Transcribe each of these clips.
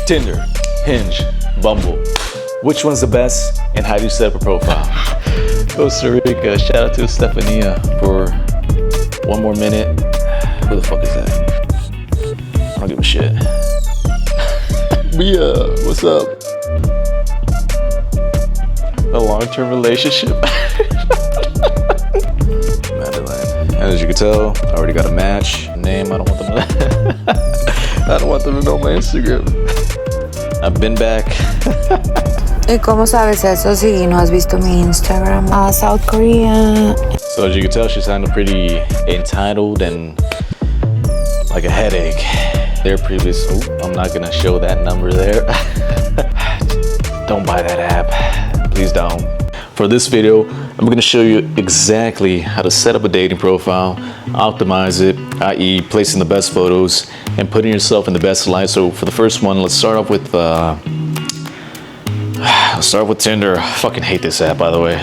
Tinder, Hinge, Bumble. Which one's the best and how do you set up a profile? Costa Rica, shout out to Stefania for one more minute. Who the fuck is that? I don't give a shit. Mia, what's up? A long-term relationship? Madeline. As you can tell, I already got a match. Name, I don't want them to I don't want them to know my Instagram. I've been back. ¿Y cómo sabes eso si no has visto mi Instagram? South Korea. So as you can tell, she sounded pretty entitled and like a headache. Their previous, I'm not gonna show that number there. Don't buy that app, please don't. For this video, I'm gonna show you exactly how to set up a dating profile, optimize it, i.e. placing the best photos and putting yourself in the best light. So for the first one, let's start off with Tinder. I fucking hate this app, by the way.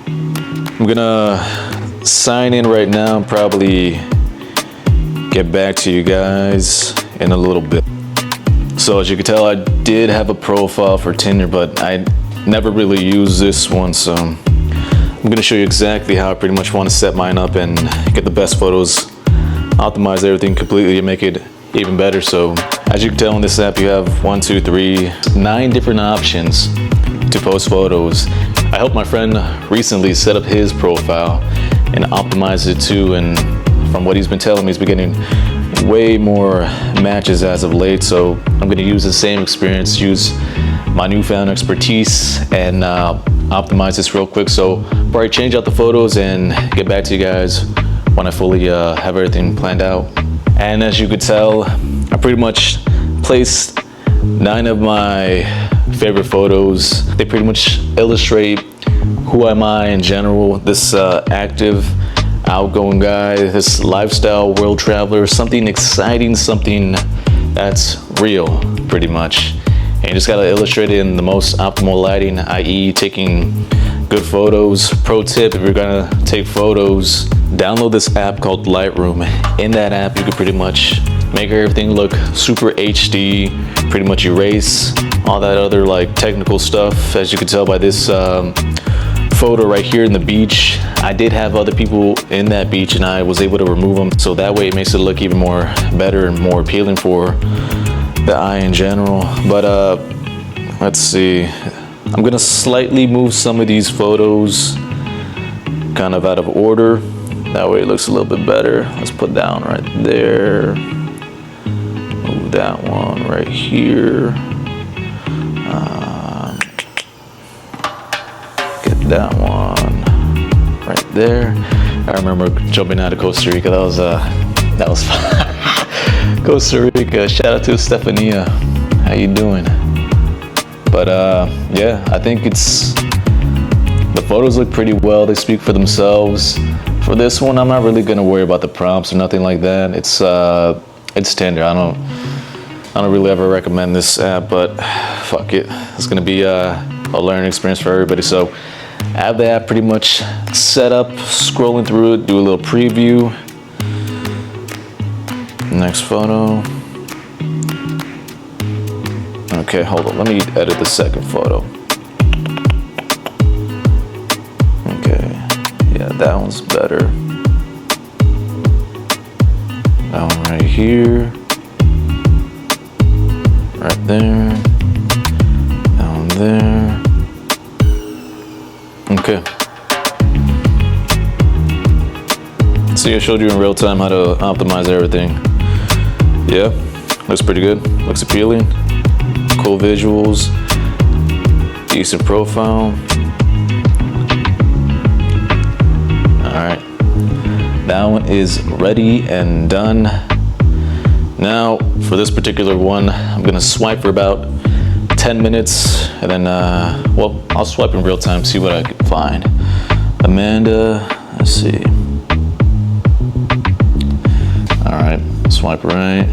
I'm gonna sign in right now and probably get back to you guys in a little bit. So as you can tell, I did have a profile for Tinder, but I never really used this one, so I'm gonna show you exactly how I pretty much want to set mine up and get the best photos, optimize everything completely and make it even better. So as you can tell on this app, you have 9 different options to post photos. I helped my friend recently set up his profile and optimize it too, and from what he's been telling me, he's been getting way more matches as of late. So I'm gonna use the same experience, use my newfound expertise and optimize this real quick. So before I change out the photos and get back to you guys when I fully have everything planned out. And as you could tell, I pretty much placed 9 of my favorite photos. They pretty much illustrate who am I in general, this active, outgoing guy, this lifestyle world traveler, something exciting, something that's real, pretty much. And you just gotta illustrate it in the most optimal lighting, i.e. taking good photos. Pro tip, if you're gonna take photos, download this app called Lightroom. In that app, you can pretty much make everything look super HD, pretty much erase all that other like technical stuff. As you can tell by this photo right here in the beach, I did have other people in that beach and I was able to remove them. So that way it makes it look even more better and more appealing for the eye in general. But let's see, I'm gonna slightly move some of these photos kind of out of order. That way it looks a little bit better. Let's put down right there. Move that one right here. Get that one right there. I remember jumping out of Costa Rica. That was fun. Costa Rica. Shout out to Stefania. How you doing? But yeah, I think the photos look pretty well. They speak for themselves. For this one, I'm not really gonna worry about the prompts or nothing like that. It's Tinder. I don't really ever recommend this app, but fuck it. It's gonna be a learning experience for everybody. So I have the app pretty much set up, scrolling through it, do a little preview. Next photo. Okay, hold on, let me edit the second photo. Okay, yeah, that one's better. That one right here. Right there. That one there. Okay. See, I showed you in real time how to optimize everything. Yeah, looks pretty good. Looks appealing. Cool visuals. Decent profile. Alright. That one is ready and done. Now, for this particular one, I'm gonna swipe for about 10 minutes and then, well, I'll swipe in real time, see what I can find. Amanda, let's see. All right, swipe right.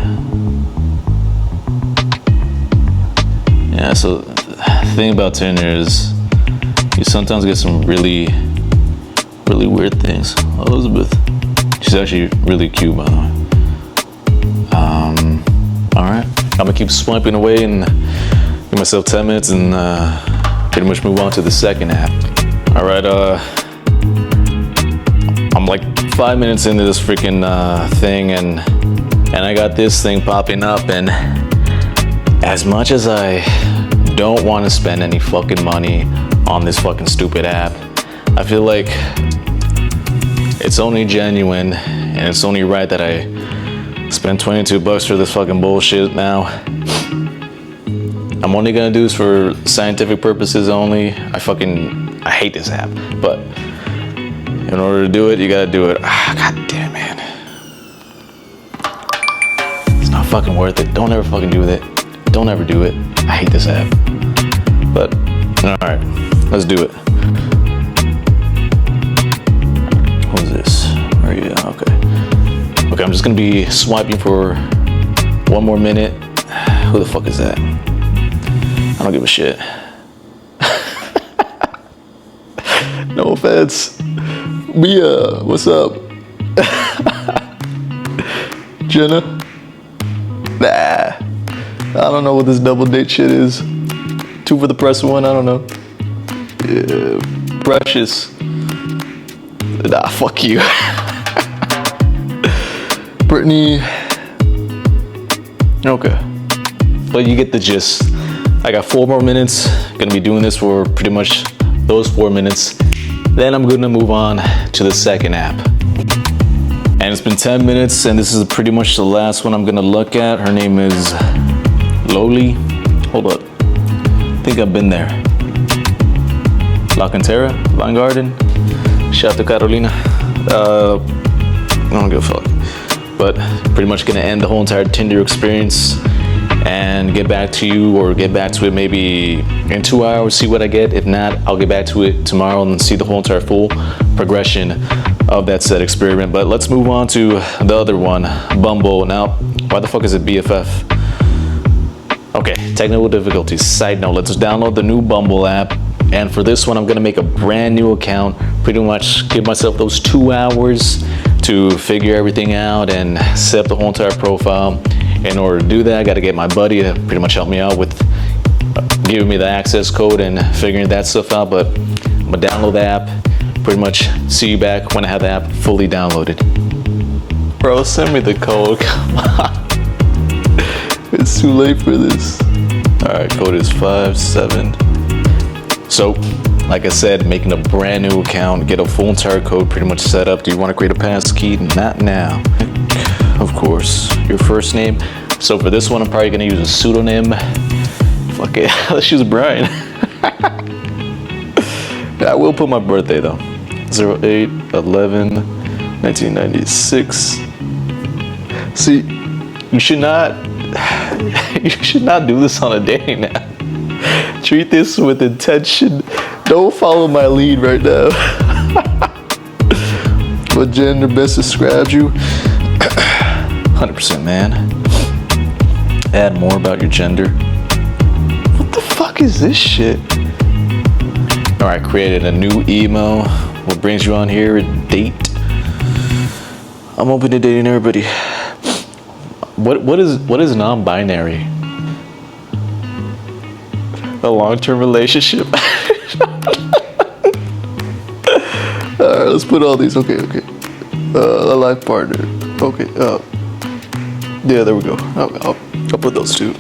Yeah, so the thing about Tinder is you sometimes get some really weird things. Elizabeth, she's actually really cute, by the way. All right. I'm gonna keep swiping away and give myself 10 minutes and pretty much move on to the second app. All right, I'm like 5 minutes into this freaking thing, and I got this thing popping up, and as much as I don't want to spend any fucking money on this fucking stupid app, I feel like it's only genuine and it's only right that I spend $22 for this fucking bullshit now. I'm only gonna do this for scientific purposes only. I hate this app, but in order to do it, you gotta do it. God damn, man. It's not fucking worth it. Don't ever fucking do it. Don't ever do it. I hate this app. But, alright, let's do it. What is this? Okay. Okay, I'm just gonna be swiping for 1 more minute. Who the fuck is that? I don't give a shit. No offense. Mia, what's up? Jenna? Nah. I don't know what this double date shit is. 2 for the price of 1, I don't know. Yeah, Precious. Nah, fuck you. Brittany. Okay. But you get the gist. I got 4 more minutes. Gonna be doing this for pretty much those 4 minutes. Then I'm gonna move on to the second app. And it's been 10 minutes, and this is pretty much the last one I'm gonna look at. Her name is Loli. Hold up. I think I've been there. La Cantera, Vine Garden. Shout out to Carolina. I don't give a fuck. But pretty much gonna end the whole entire Tinder experience and get back to you, or get back to it maybe in 2 hours, see what I get. If not, I'll get back to it tomorrow and see the whole entire full progression of that said experiment. But let's move on to the other one, Bumble. Now, why the fuck is it BFF? Okay, technical difficulties. Side note, let's download the new Bumble app. And for this one, I'm gonna make a brand new account, pretty much give myself those 2 hours to figure everything out and set up the whole entire profile. In order to do that, I gotta get my buddy to pretty much help me out with giving me the access code and figuring that stuff out. But I'm gonna download the app, pretty much see you back when I have the app fully downloaded. Bro, send me the code, come on. It's too late for this. All right, code is 57. So, like I said, making a brand new account, get a full entire code pretty much set up. Do you want to create a passkey? Not now. Of course, your first name. So for this one, I'm probably gonna use a pseudonym. Fuck it, let's use Brian. I will put my birthday though. 08/11/1996. See, you should not do this on a dating app. Treat this with intention. Don't follow my lead right now. What gender best describes you? 100% man. Add more about your gender. What the fuck is this shit? Alright, created a new email. What brings you on here? Date. I'm open to dating everybody. What is non-binary? A long-term relationship. Alright, let's put all these. Okay. A life partner. Okay. Yeah, there we go. I'll put those 2.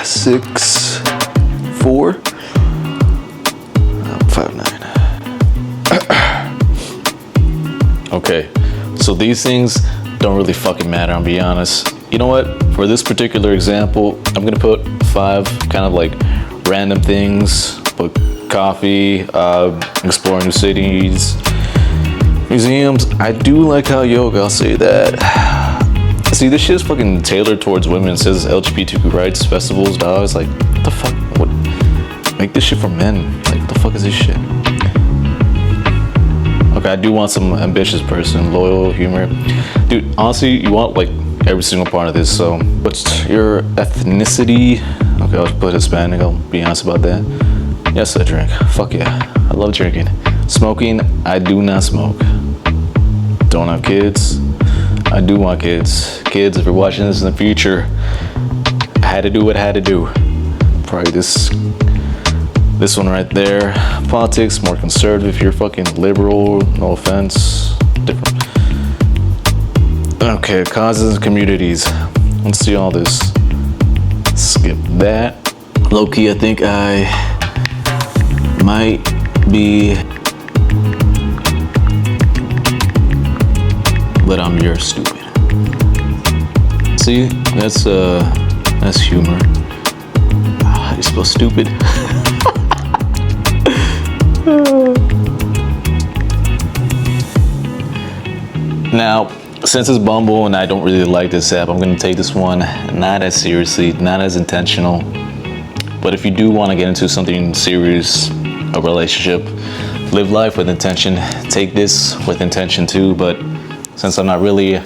6'4". 5'9". Okay, so these things don't really fucking matter, I'll be honest. You know what? For this particular example, I'm gonna put 5 kind of like random things. Put coffee, exploring new cities, museums. I do like how yoga, I'll say that. See, this shit is fucking tailored towards women. It says LGBTQ rights, festivals, dogs. Like, what the fuck? What? Make this shit for men. Like, what the fuck is this shit? Okay, I do want some ambitious person, loyal, humor. Dude, honestly, you want like every single part of this. So, what's your ethnicity? Okay, I'll put Hispanic. I'll be honest about that. Yes, I drink. Fuck yeah. I love drinking. Smoking, I do not smoke. Don't have kids. I do want kids. Kids, if you're watching this in the future, I had to do what I had to do. Probably this one right there. Politics, more conservative. If you're fucking liberal, no offense. Different. Okay, causes and communities. Let's see all this. Skip that. Low-key, I think I might be, but I'm your stupid. See, that's humor. How do you spell stupid? Now, since it's Bumble and I don't really like this app, I'm gonna take this one not as seriously, not as intentional. But if you do want to get into something serious, a relationship, live life with intention, take this with intention too. But since I'm not really,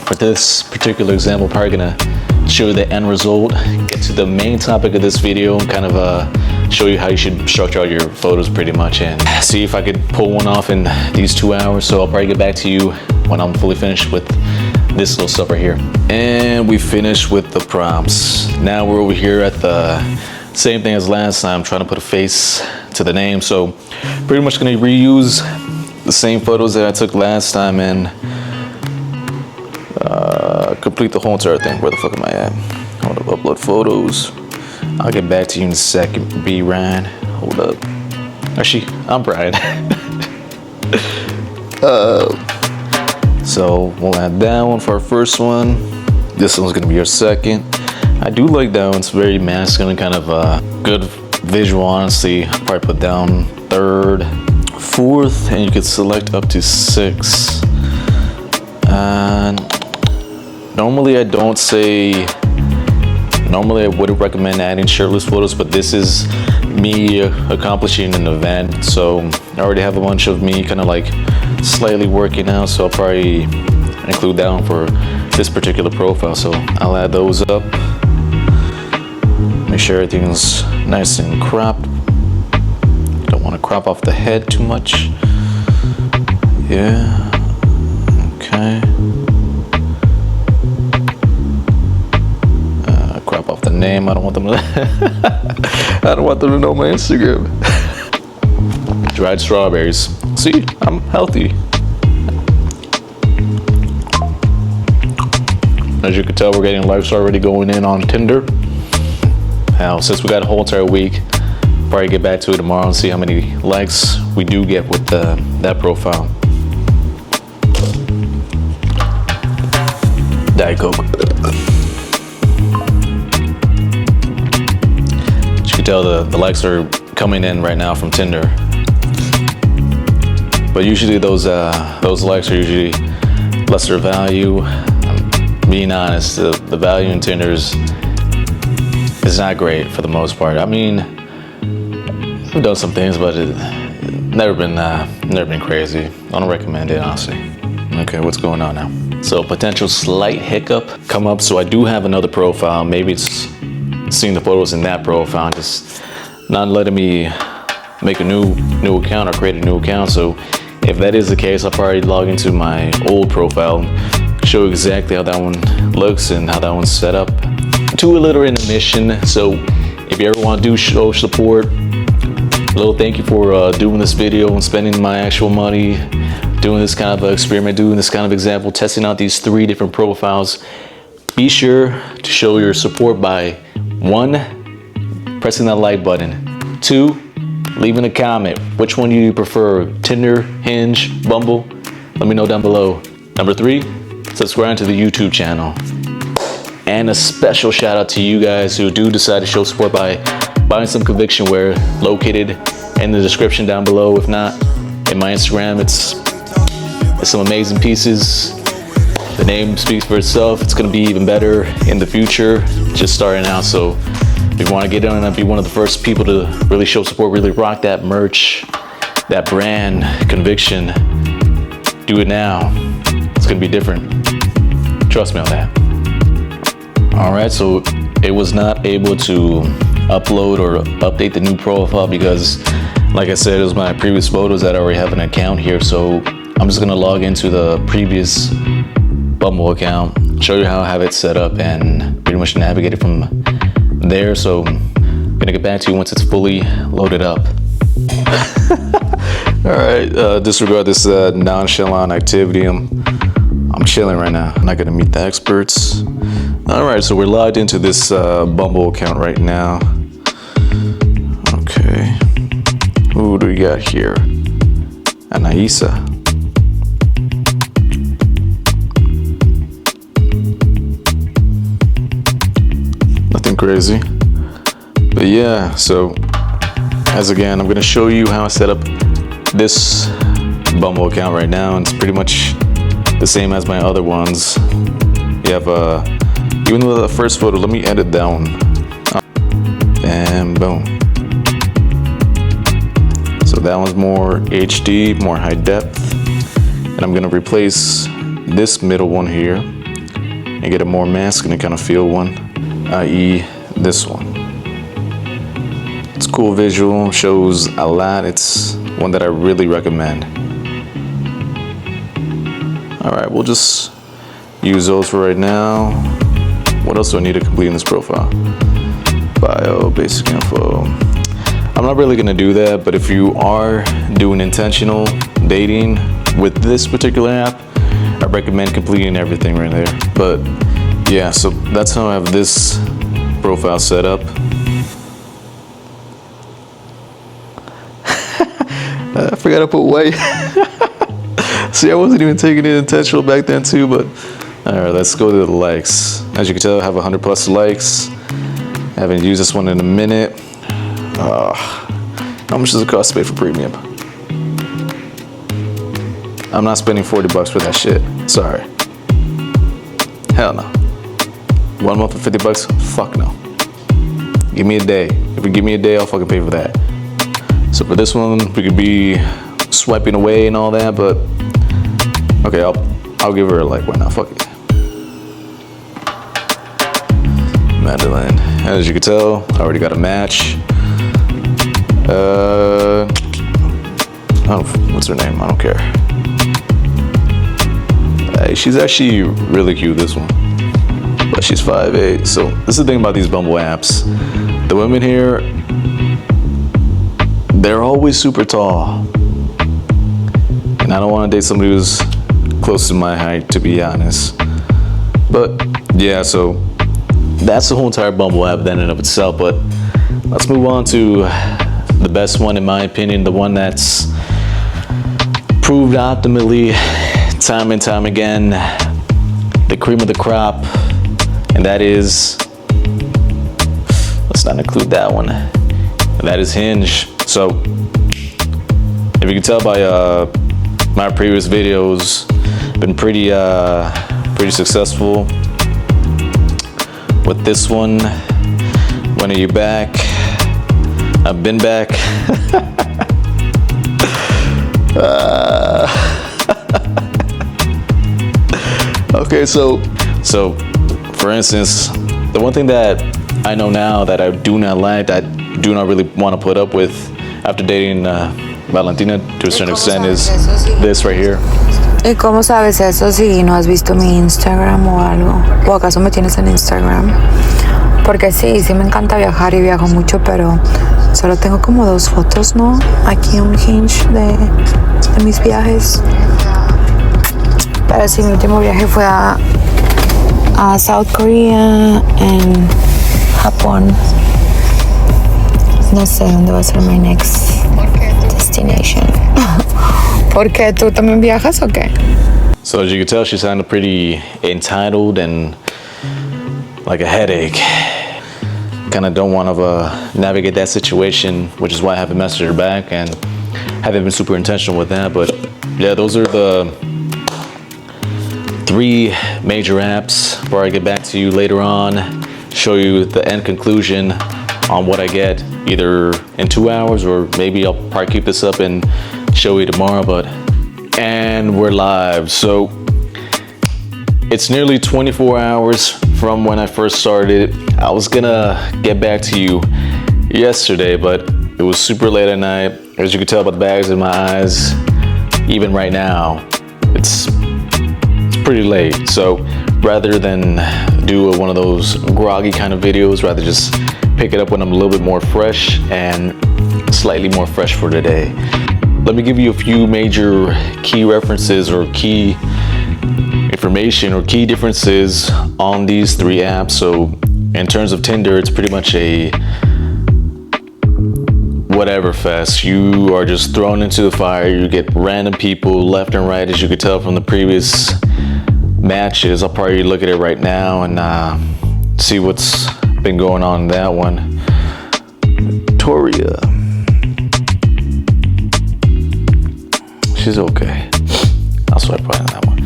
for this particular example, probably gonna show you the end result, get to the main topic of this video, and kind of show you how you should structure out your photos pretty much, and see if I could pull one off in these 2 hours. So I'll probably get back to you when I'm fully finished with this little stuff right here. And we finished with the prompts. Now we're over here at the same thing as last time, trying to put a face to the name. So pretty much gonna reuse the same photos that I took last time and complete the whole entire thing. Where the fuck am I at? Hold up, upload photos. I'll get back to you in a second. B Ryan, hold up. Actually, I'm Brian. So we'll add that one for our first one. This one's gonna be our second. I do like that one. It's very masculine, kind of good visual, honestly. I'll probably put down third, fourth, and you could select up to 6. And normally I wouldn't recommend adding shirtless photos, but this is me accomplishing an event. So I already have a bunch of me kind of like slightly working out, so I'll probably include that one for this particular profile. So I'll add those up. Make sure everything's nice and cropped. Don't want to crop off the head too much. Yeah. Okay. Crop off the name. I don't want them to. I don't want them to know my Instagram. Dried strawberries. See, I'm healthy. As you can tell, we're getting likes already going in on Tinder. Now, since we got a whole entire week, probably get back to it tomorrow and see how many likes we do get with that profile. Diet Coke. As you can tell, the likes are coming in right now from Tinder. But usually those likes are usually lesser value. Being honest, the value in Tinder is not great for the most part. I mean, I've done some things, but it's never been crazy. I don't recommend it, honestly. Okay, what's going on now? So potential slight hiccup come up. So I do have another profile. Maybe it's seeing the photos in that profile and just not letting me make a new account or create a new account. So if that is the case, I'll probably log into my old profile, show exactly how that one looks and how that one's set up. To a little intermission. So if you ever want to do show support, a little thank you for doing this video and spending my actual money, doing this kind of experiment, doing this kind of example, testing out these 3 different profiles. Be sure to show your support by 1, pressing that like button, 2, leaving a comment. Which one do you prefer? Tinder, Hinge, Bumble? Let me know down below. Number 3, subscribe to the YouTube channel. And a special shout out to you guys who do decide to show support by buying some conviction wear, located in the description down below. If not, in my Instagram, it's some amazing pieces. The name speaks for itself. It's gonna be even better in the future, just starting out. So if you wanna get in and be one of the first people to really show support, really rock that merch, that brand, conviction, do it now. It's gonna be different. Trust me on that. All right, so it was not able to upload or update the new profile because, like I said, it was my previous photos that I already have an account here. So I'm just gonna log into the previous Bumble account, show you how I have it set up, and pretty much navigate it from there. So I'm gonna get back to you once it's fully loaded up. All right, disregard this nonchalant activity. I'm chilling right now. I'm not gonna meet the experts. All right, so we're logged into this Bumble account right now. Okay, who do we got here? Anaisa. Nothing crazy. But yeah, so as again, I'm gonna show you how I set up this Bumble account right now. And it's pretty much the same as my other ones. You have even though the first photo, let me edit that one. And boom. So that one's more HD, more high depth. And I'm gonna replace this middle one here and get a more masculine kind of feel one, i.e. this one. It's cool visual, shows a lot. It's one that I really recommend. All right, we'll just use those for right now. What else do I need to complete in this profile? Bio, basic info. I'm not really gonna do that, but if you are doing intentional dating with this particular app, I recommend completing everything right there. But yeah, so that's how I have this profile set up. I forgot to put white. See, I wasn't even taking it intentional back then too, but all right, let's go to the likes. As you can tell, I have 100 plus likes. I haven't used this one in a minute. How much does it cost to pay for premium? I'm not spending $40 for that shit. Sorry. Hell no. 1 month for $50? Fuck no. Give me a day. If you give me a day, I'll fucking pay for that. So for this one, we could be swiping away and all that, but okay, I'll give her a like. Why not? Fuck it. Madeline. As you can tell, I already got a match. What's her name? I don't care. Hey, she's actually really cute, this one. But she's 5'8". So this is the thing about these Bumble apps. The women here, they're always super tall. And I don't want to date somebody who's close to my height, to be honest. But yeah, so that's the whole entire Bumble app then in and of itself. But let's move on to the best one, in my opinion, the one that's proved optimally time and time again, the cream of the crop, and that is, let's not include that one, and that is Hinge. So if you can tell by my previous videos, been pretty successful with this one. When are you back? I've been back. Okay, so for instance, the one thing that I know now that I do not like, that I do not really want to put up with after dating Valentina to a certain extent is this right here. ¿Y cómo sabes eso si no has visto mi Instagram o algo? ¿O acaso me tienes en Instagram? Porque sí me encanta viajar y viajo mucho, pero solo tengo como 2 fotos, ¿no? Aquí en Hinge de mis viajes. Pero sí, mi último viaje fue a South Korea en Japón. No sé dónde va a ser my next destination. ¿Por qué? ¿Tú también viajas o qué? So as you can tell, she sounded pretty entitled and like a headache. Kind of don't want to navigate that situation, which is why I haven't messaged her back and haven't been super intentional with that. But yeah, those are the 3 major apps. Before I get back to you later on, show you the end conclusion on what I get either in 2 hours, or maybe I'll probably keep this up and show you tomorrow. And we're live. So it's nearly 24 hours from when I first started. I was gonna get back to you yesterday, but it was super late at night. As you can tell by the bags in my eyes, even right now, it's pretty late. So rather than do one of those groggy kind of videos, rather just pick it up when I'm a little bit more fresh and slightly more fresh for today. Let me give you a few major key references or key information or key differences on these three apps. So in terms of Tinder, it's pretty much a whatever fest. You are just thrown into the fire. You get random people left and right, as you could tell from the previous matches. I'll probably look at it right now and see what's been going on in that one. Victoria, she's okay. I'll swipe right on that one.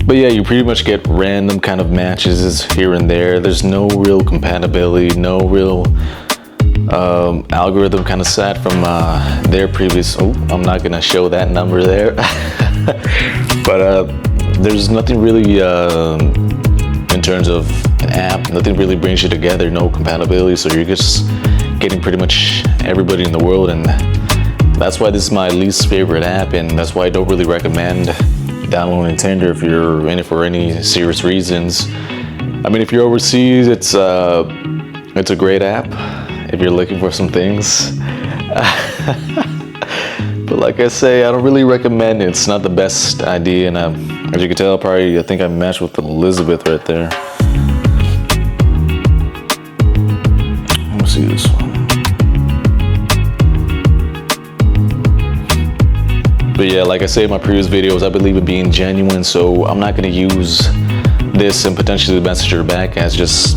But yeah, you pretty much get random kind of matches here and there. There's no real compatibility, no real algorithm kind of set from their previous. Oh, I'm not gonna show that number there. But there's nothing really in terms of an app. Nothing really brings you together. No compatibility, so you're just getting pretty much everybody in the world, and that's why this is my least favorite app, and that's why I don't really recommend downloading Tinder if you're in it for any serious reasons. I mean, if you're overseas, it's a great app if you're looking for some things. But like I say, I don't really recommend it. It's not the best idea, and as you can tell, I think I matched with Elizabeth right there. Let me see this one. But yeah, like I say in my previous videos, I believe in being genuine, so I'm not gonna use this and potentially message her back as just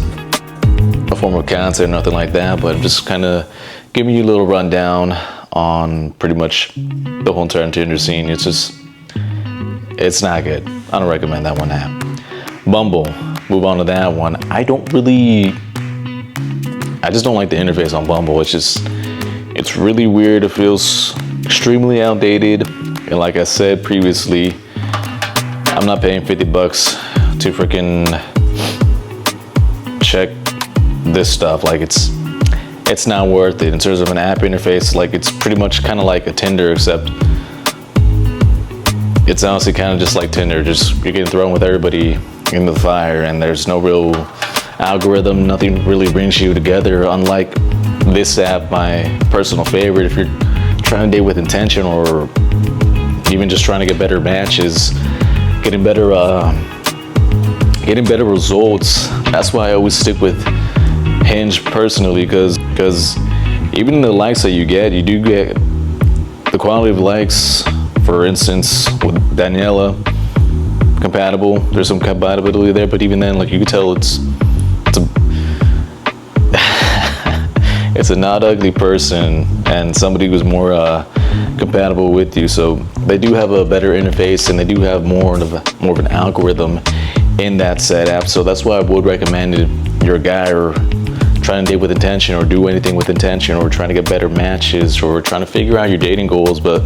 a form of content or nothing like that, but I'm just kind of giving you a little rundown on pretty much the whole entire Tinder scene. It's not good. I don't recommend that one app. Bumble, move on to that one. I just don't like the interface on Bumble. It's really weird. It feels extremely outdated. And like I said previously, I'm not paying $50 to freaking check this stuff. Like it's not worth it in terms of an app interface. Like it's pretty much kind of like a Tinder, except it's honestly kind of just like Tinder. Just you're getting thrown with everybody in the fire, and there's no real algorithm. Nothing really brings you together. Unlike this app, my personal favorite, if you're trying to date with intention or even just trying to get better matches, getting better results. That's why I always stick with Hinge personally, because even the likes that you do get the quality of likes. For instance, with Daniela, compatible. There's some compatibility there, but even then, like you could tell, it's a not ugly person and somebody who's more compatible with you. So they do have a better interface, and they do have more of an algorithm in that said app. So that's why I would recommend it. You're a guy or trying to date with intention or do anything with intention or trying to get better matches or trying to figure out your dating goals, but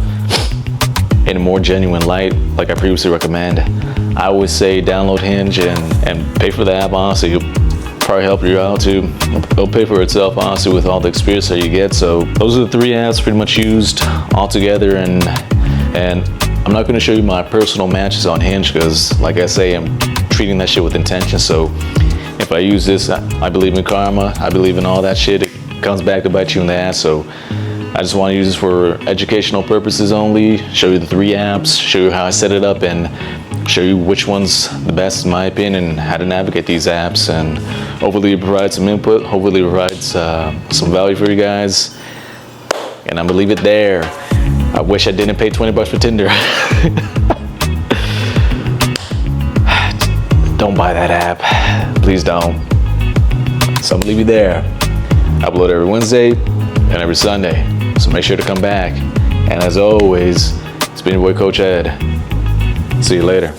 in a more genuine light, like I previously recommend, I always say download Hinge and pay for the app. Honestly, it'll probably help you out too. It'll pay for itself, honestly, with all the experience that you get. So those are the three apps pretty much used all together, and I'm not gonna show you my personal matches on Hinge because, like I say, I'm treating that shit with intention. So if I use this, I believe in karma, I believe in all that shit. It comes back to bite you in the ass. So I just want to use this for educational purposes only, show you the three apps, show you how I set it up, and show you which one's the best in my opinion and how to navigate these apps, and hopefully it provides some input, hopefully it provides some value for you guys. And I'm gonna leave it there. I wish I didn't pay $20 for Tinder. Don't buy that app, please don't. So I'm gonna leave you there. I upload every Wednesday and every Sunday, so make sure to come back. And as always, it's been your boy Coach Ed. See you later.